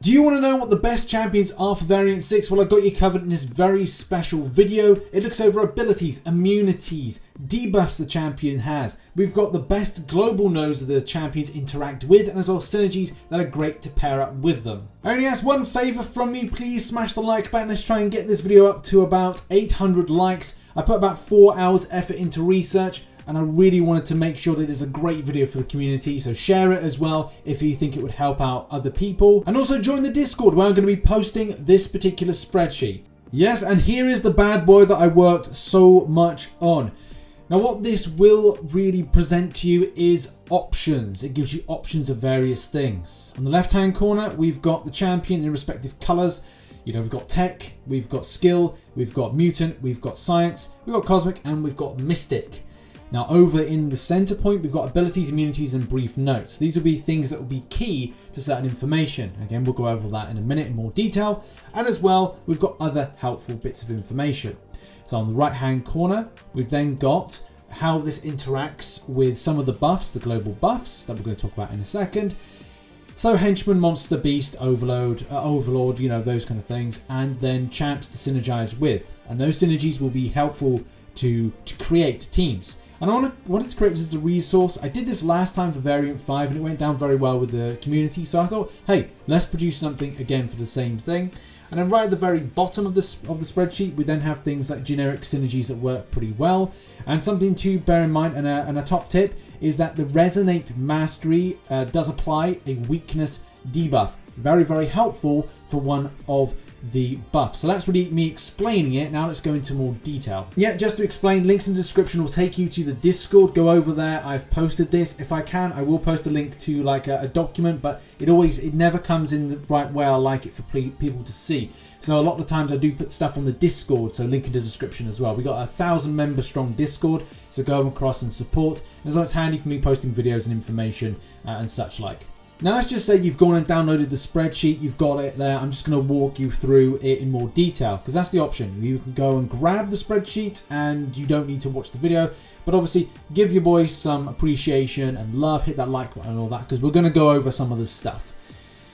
Do you want to know what the best champions are for Variant 6? Well, I've got you covered in this very special video. It looks over abilities, immunities, debuffs the champion has. We've got the best global nodes that the champions interact with, and as well synergies that are great to pair up with them. I only ask one favour from you, please smash the like button. Let's try and get this video up to about 800 likes. I put about 4 hours effort into research, and I really wanted to make sure that it's a great video for the community, so share it as well if you think it would help out other people. And also join the Discord where I'm going to be posting this particular spreadsheet. Yes, and here is the bad boy that I worked so much on. Now what this will really present to you is options. It gives you options of various things. On the left hand corner we've got the champion in respective colours. You know, we've got tech, we've got skill, we've got mutant, we've got science, we've got cosmic, and we've got mystic. Now over in the center point, we've got abilities, immunities, and brief notes. These will be things that will be key to certain information. Again, we'll go over that in a minute in more detail. And as well, we've got other helpful bits of information. So on the right-hand corner, we've then got how this interacts with some of the buffs, the global buffs that we're going to talk about in a second. So henchman, monster, beast, overlord, you know, those kind of things. And then champs to synergize with. And those synergies will be helpful to create teams. And I wanted to create this as a resource. I did this last time for Variant 5 and it went down very well with the community. So I thought, hey, let's produce something again for the same thing. And then right at the very bottom of the spreadsheet, we then have things like generic synergies that work pretty well. And something to bear in mind, and a top tip, is that the Resonate Mastery does apply a weakness debuff. Very, very helpful for one of the buffs. So that's really me explaining it. Now let's go into more detail. Yeah, just to explain, links in the description will take you to the Discord. Go over there. I've posted this. If I can, I will post a link to like a document, but it never comes in the right way I like it for people to see. So a lot of the times I do put stuff on the Discord, so link in the description as well. We got a 1,000 member strong Discord, so go across and support. As well, it's handy for me posting videos and information and such like. Now let's just say you've gone and downloaded the spreadsheet, you've got it there. I'm just going to walk you through it in more detail because that's the option. You can go and grab the spreadsheet and you don't need to watch the video, but obviously give your boys some appreciation and love, hit that like button and all that because we're going to go over some of this stuff.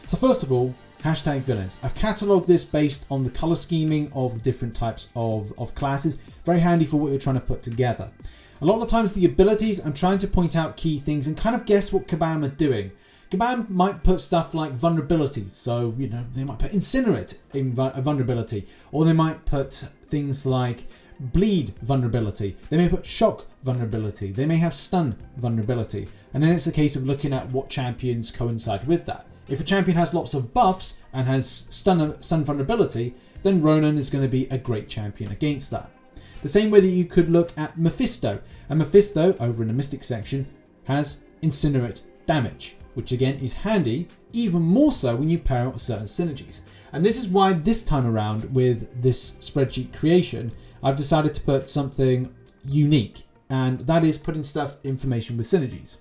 So first of all, hashtag villains. I've catalogued this based on the color scheming of the different types of classes. Very handy for what you're trying to put together. A lot of the times the abilities, I'm trying to point out key things and kind of guess what Kabam are doing. Kabam might put stuff like vulnerabilities, so you know they might put incinerate in vulnerability, or they might put things like bleed vulnerability. They may put shock vulnerability. They may have stun vulnerability, and then it's a case of looking at what champions coincide with that. If a champion has lots of buffs and has stun vulnerability, then Ronan is going to be a great champion against that. The same way that you could look at Mephisto, and Mephisto over in the Mystic section has incinerate damage, which again is handy, even more so when you pair it with certain synergies. And this is why this time around with this spreadsheet creation, I've decided to put something unique, and that is putting information with synergies.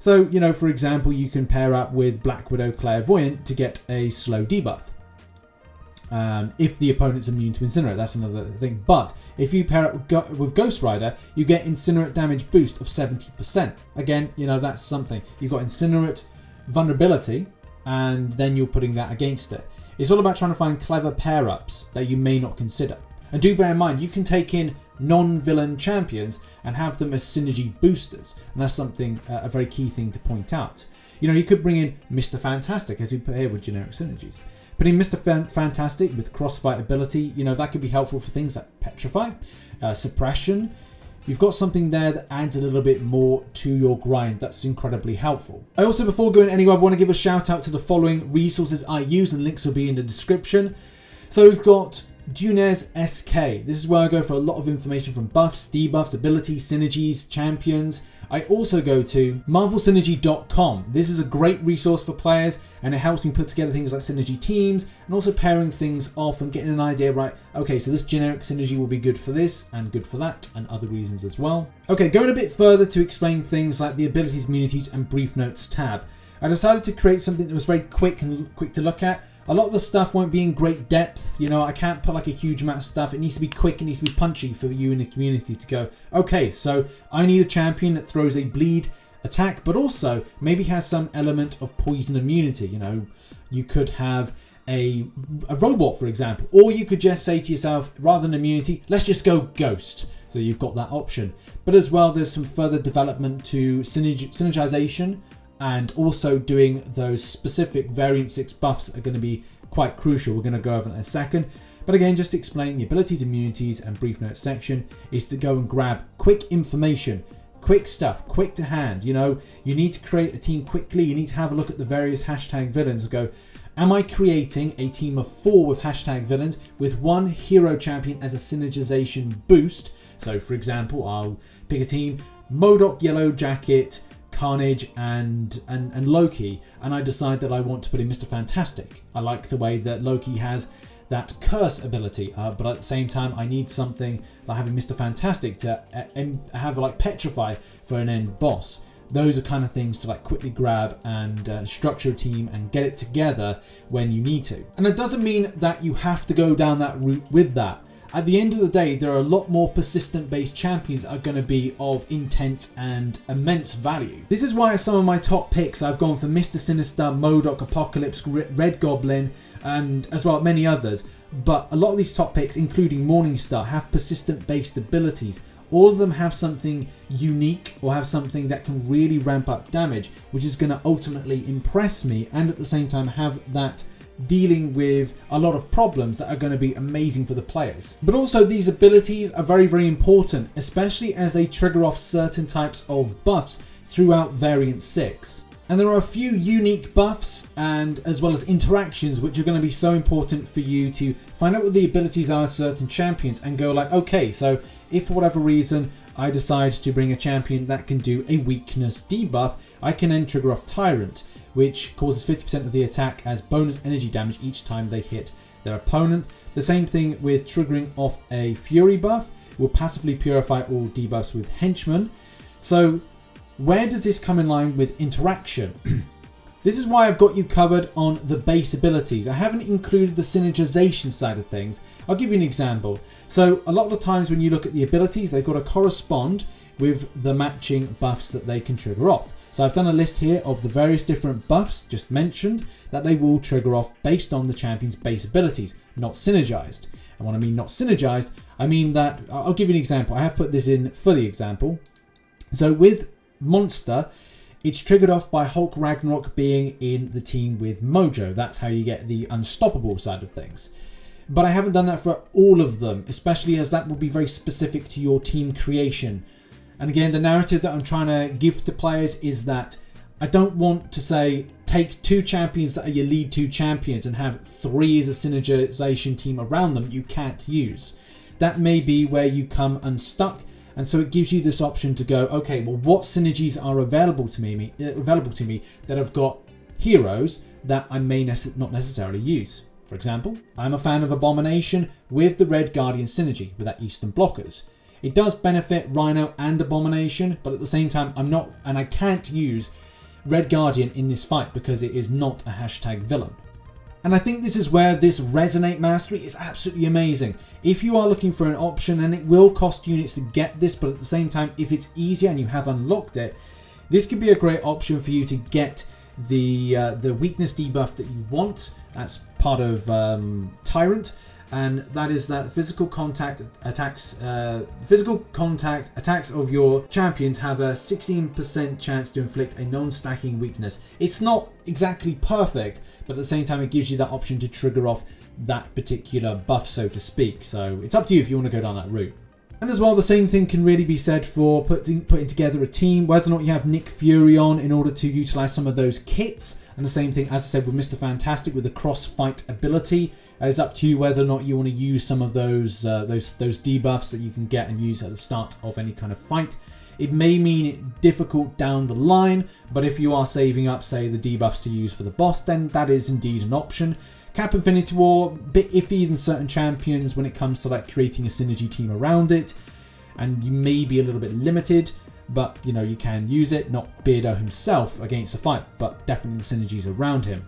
So, you know, for example, you can pair up with Black Widow Clairvoyant to get a slow debuff. If the opponent's immune to Incinerate, that's another thing. But if you pair it with Ghost Rider, you get Incinerate damage boost of 70%. Again, you know, that's something. You've got Incinerate vulnerability, and then you're putting that against it. It's all about trying to find clever pair-ups that you may not consider. And do bear in mind, you can take in non-villain champions and have them as synergy boosters. And that's something, a very key thing to point out. You know, you could bring in Mr. Fantastic, as we put here with generic synergies. Putting Mr. Fantastic with crossfight ability, you know, that could be helpful for things like Petrify, Suppression. You've got something there that adds a little bit more to your grind. That's incredibly helpful. I also, before going anywhere, I want to give a shout out to the following resources I use, and links will be in the description. So we've got Dunez SK. This is where I go for a lot of information from buffs, debuffs, abilities, synergies, champions. I also go to marvelsynergy.com. This is a great resource for players, and it helps me put together things like synergy teams and also pairing things off and getting an idea, right, okay, so this generic synergy will be good for this and good for that and other reasons as well. Okay, going a bit further to explain things like the abilities, immunities, and brief notes tab. I decided to create something that was very quick to look at. A lot of the stuff won't be in great depth. You know, I can't put like a huge amount of stuff. It needs to be quick. It needs to be punchy for you in the community to go, okay, so I need a champion that throws a bleed attack, but also maybe has some element of poison immunity. You know, you could have a robot, for example, or you could just say to yourself, rather than immunity, let's just go ghost. So you've got that option. But as well, there's some further development to synergization, and also doing those specific variant 6 buffs are going to be quite crucial. We're going to go over that in a second. But again, just to explain, the abilities, immunities, and brief notes section is to go and grab quick information, quick stuff, quick to hand. You know, you need to create a team quickly. You need to have a look at the various hashtag villains and go, am I creating a team of 4 with hashtag villains with 1 hero champion as a synergization boost? So for example, I'll pick a team, MCOC, Yellow Jacket, Carnage, and Loki, and I decide that I want to put in Mr. Fantastic. I like the way that Loki has that curse ability, but at the same time I need something like having Mr. Fantastic to have like Petrify for an end boss. Those are kind of things to like quickly grab and structure a team and get it together when you need to. And it doesn't mean that you have to go down that route with that. At the end of the day, there are a lot more persistent based champions that are going to be of intense and immense value. This is why some of my top picks, I've gone for Mr. Sinister, MCOC, Apocalypse, Red Goblin, and as well many others. But a lot of these top picks, including Morningstar, have persistent based abilities. All of them have something unique or have something that can really ramp up damage, which is going to ultimately impress me, and at the same time have that dealing with a lot of problems that are going to be amazing for the players. But also these abilities are very, very important, especially as they trigger off certain types of buffs throughout variant 6. And there are a few unique buffs and as well as interactions which are going to be so important for you to find out what the abilities are of certain champions and go like, okay, so if for whatever reason I decide to bring a champion that can do a weakness debuff, I can then trigger off Tyrant, which causes 50% of the attack as bonus energy damage each time they hit their opponent. The same thing with triggering off a Fury buff, will passively purify all debuffs with henchmen. So where does this come in line with interaction? This is why I've got you covered on the base abilities. I haven't included the synergization side of things. I'll give you an example. So a lot of the times when you look at the abilities, they've got to correspond with the matching buffs that they can trigger off. So I've done a list here of the various different buffs just mentioned that they will trigger off based on the champion's base abilities, not synergized. And when I mean not synergized, I mean that, I'll give you an example. I have put this in for the example. So with Monster, it's triggered off by Hulk Ragnarok being in the team with Mojo. That's how you get the unstoppable side of things. But I haven't done that for all of them, especially as that will be very specific to your team creation. And again, the narrative that I'm trying to give to players is that I don't want to say, take 2 champions that are your lead 2 champions and have 3 as a synergization team around them you can't use. That may be where you come unstuck. And so it gives you this option to go, okay, well, what synergies are available to me that have got heroes that I may not necessarily use. For example, I'm a fan of Abomination with the Red Guardian synergy with that Eastern blockers. It does benefit Rhino and Abomination, but at the same time, I'm not, and I can't use Red Guardian in this fight because it is not a hashtag villain. And I think this is where this Resonate Mastery is absolutely amazing. If you are looking for an option, and it will cost units to get this, but at the same time, if it's easier and you have unlocked it, this could be a great option for you to get the weakness debuff that you want. That's part of Tyrant, and that is that physical contact attacks of your champions have a 16% chance to inflict a non-stacking weakness. It's not exactly perfect, but at the same time it gives you that option to trigger off that particular buff, so to speak. So it's up to you if you want to go down that route. And as well, the same thing can really be said for putting together a team, whether or not you have Nick Fury on in order to utilize some of those kits. And the same thing, as I said, with Mr. Fantastic with the cross-fight ability. It's up to you whether or not you want to use some of those debuffs that you can get and use at the start of any kind of fight. It may mean it difficult down the line, but if you are saving up, say, the debuffs to use for the boss, then that is indeed an option. Cap Infinity War, a bit iffy than certain champions when it comes to like creating a synergy team around it, and you may be a little bit limited. But, you know, you can use it, not Beardo himself against a fight, but definitely the synergies around him.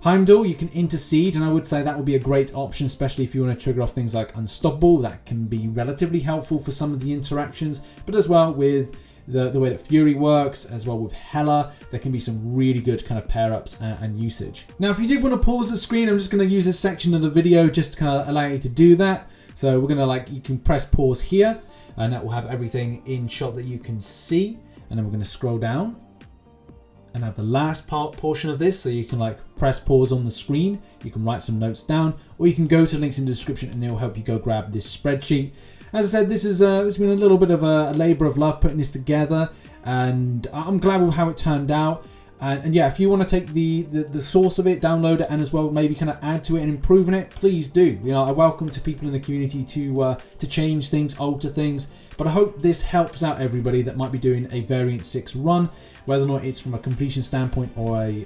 Heimdall, you can intercede, and I would say that would be a great option, especially if you want to trigger off things like Unstoppable. That can be relatively helpful for some of the interactions, but as well with the way that Fury works, as well with Hela, there can be some really good kind of pair-ups and usage. Now, if you did want to pause the screen, I'm just going to use this section of the video just to kind of allow you to do that. So we're going to you can press pause here, and that will have everything in shot that you can see. And then we're going to scroll down and have the last portion of this, so you can press pause on the screen, you can write some notes down, or you can go to the links in the description and it'll help you go grab this spreadsheet. As I said, this has been a little bit of a labor of love putting this together, and I'm glad with how it turned out. And yeah, if you want to take the source of it, download it, and as well maybe kind of add to it and improving it, please do. You know, I welcome to people in the community to change things, alter things. But I hope this helps out everybody that might be doing a Variant 6 run, whether or not it's from a completion standpoint or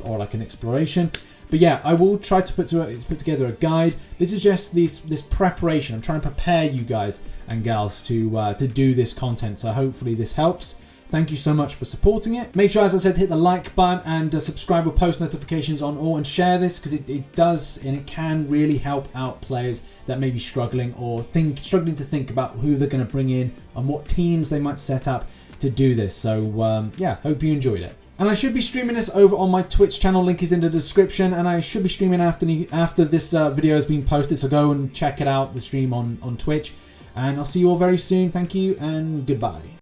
like an exploration. But yeah, I will try to put together a guide. This is just this preparation. I'm trying to prepare you guys and gals to do this content. So hopefully this helps. Thank you so much for supporting it. Make sure, as I said, hit the like button and subscribe with post notifications on all, and share this, because it does and it can really help out players that may be struggling or struggling to think about who they're going to bring in and what teams they might set up to do this. So yeah, hope you enjoyed it. And I should be streaming this over on my Twitch channel, link is in the description, and I should be streaming after this video has been posted, so go and check it out, the stream on Twitch. And I'll see you all very soon. Thank you and goodbye.